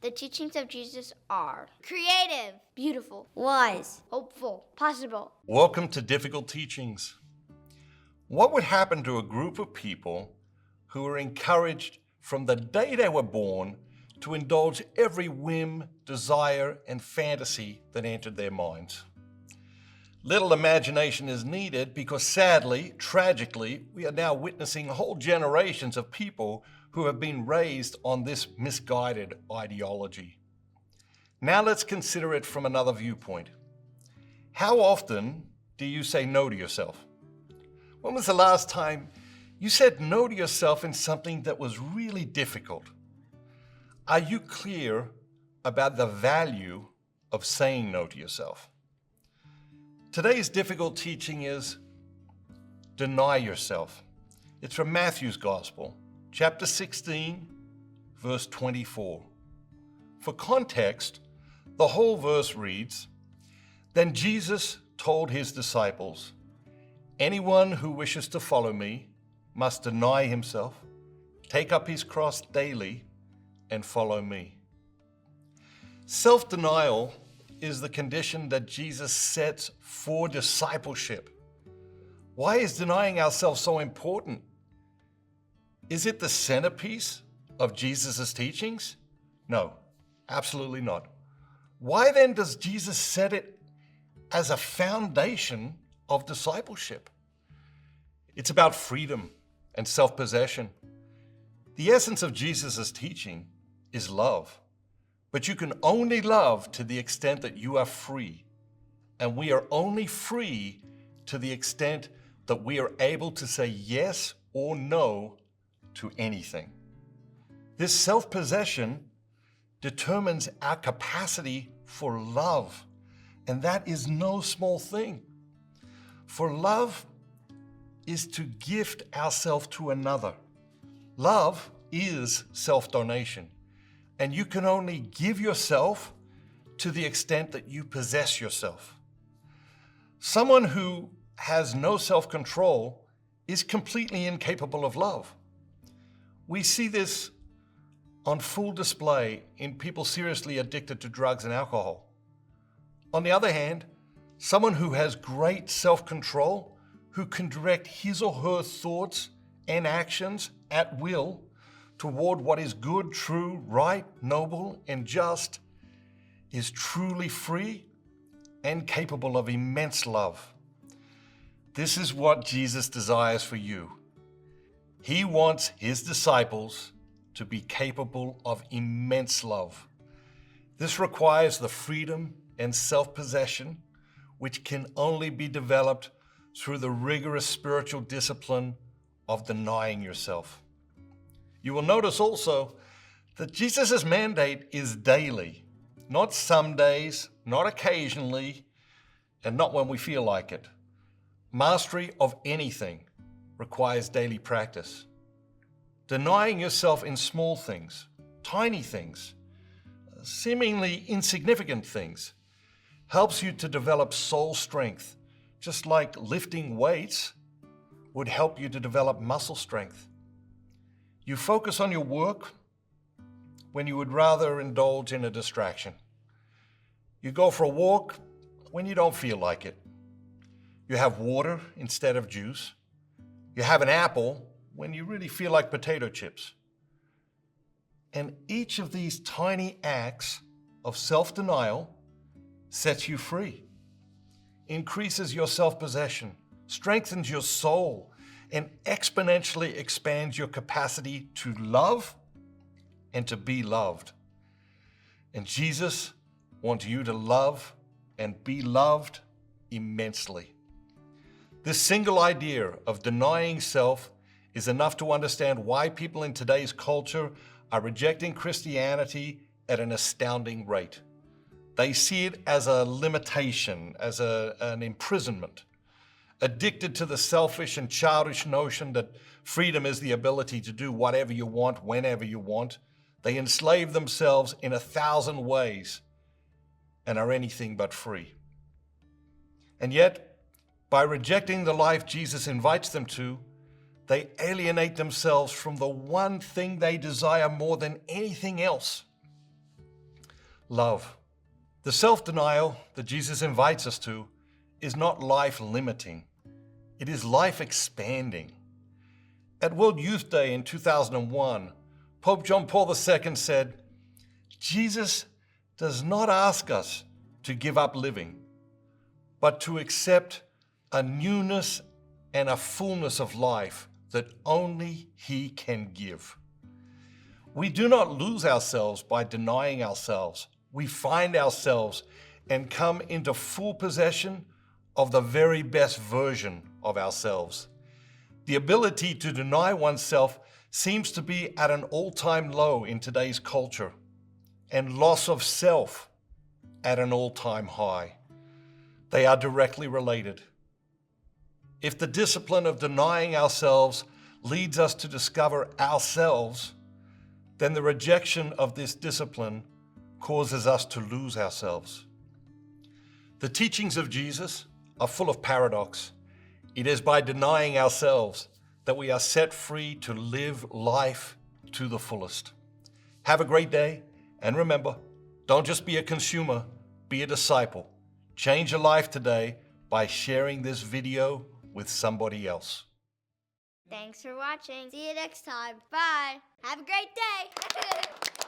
The teachings of Jesus are creative, beautiful, wise, hopeful, possible. Welcome to Difficult Teachings. What would happen to a group of people who were encouraged from the day they were born to indulge every whim, desire, and fantasy that entered their minds? Little imagination is needed because sadly, tragically, we are now witnessing whole generations of people who have been raised on this misguided ideology. Now let's consider it from another viewpoint. How often do you say no to yourself? When was the last time you said no to yourself in something that was really difficult? Are you clear about the value of saying no to yourself? Today's difficult teaching is deny yourself. It's from Matthew's Gospel, chapter 16, verse 24. For context, the whole verse reads, "Then Jesus told his disciples, 'Anyone who wishes to follow me must deny himself, take up his cross daily, and follow me.'" Self-denial is the condition that Jesus sets for discipleship. Why is denying ourselves so important? Is it the centerpiece of Jesus' teachings? No, absolutely not. Why then does Jesus set it as a foundation of discipleship? It's about freedom and self-possession. The essence of Jesus' teaching is love. But you can only love to the extent that you are free. And we are only free to the extent that we are able to say yes or no to anything. This self-possession determines our capacity for love. And that is no small thing. For love is to gift ourselves to another. Love is self-donation. And you can only give yourself to the extent that you possess yourself. Someone who has no self-control is completely incapable of love. We see this on full display in people seriously addicted to drugs and alcohol. On the other hand, someone who has great self-control, who can direct his or her thoughts and actions at will toward what is good, true, right, noble, and just, is truly free and capable of immense love. This is what Jesus desires for you. He wants his disciples to be capable of immense love. This requires the freedom and self-possession which can only be developed through the rigorous spiritual discipline of denying yourself. You will notice also that Jesus' mandate is daily, not some days, not occasionally, and not when we feel like it. Mastery of anything requires daily practice. Denying yourself in small things, tiny things, seemingly insignificant things, helps you to develop soul strength, just like lifting weights would help you to develop muscle strength. You focus on your work when you would rather indulge in a distraction. You go for a walk when you don't feel like it. You have water instead of juice. You have an apple when you really feel like potato chips. And each of these tiny acts of self-denial sets you free, increases your self-possession, strengthens your soul, and exponentially expands your capacity to love and to be loved. And Jesus wants you to love and be loved immensely. This single idea of denying self is enough to understand why people in today's culture are rejecting Christianity at an astounding rate. They see it as a limitation, as an imprisonment. Addicted to the selfish and childish notion that freedom is the ability to do whatever you want, whenever you want, they enslave themselves in 1,000 ways and are anything but free. And yet, by rejecting the life Jesus invites them to, they alienate themselves from the one thing they desire more than anything else, love. The self-denial that Jesus invites us to is not life-limiting. It is life-expanding. At World Youth Day in 2001, Pope John Paul II said, Jesus does not ask us to give up living, but to accept a newness and a fullness of life that only He can give. We do not lose ourselves by denying ourselves. We find ourselves and come into full possession of the very best version of ourselves. The ability to deny oneself seems to be at an all-time low in today's culture, and loss of self at an all-time high. They are directly related. If the discipline of denying ourselves leads us to discover ourselves, then the rejection of this discipline causes us to lose ourselves. The teachings of Jesus are full of paradox. It is by denying ourselves that we are set free to live life to the fullest. Have a great day, and remember, don't just be a consumer, be a disciple. Change your life today by sharing this video with somebody else. Thanks for watching. See you next time. Bye. Have a great day.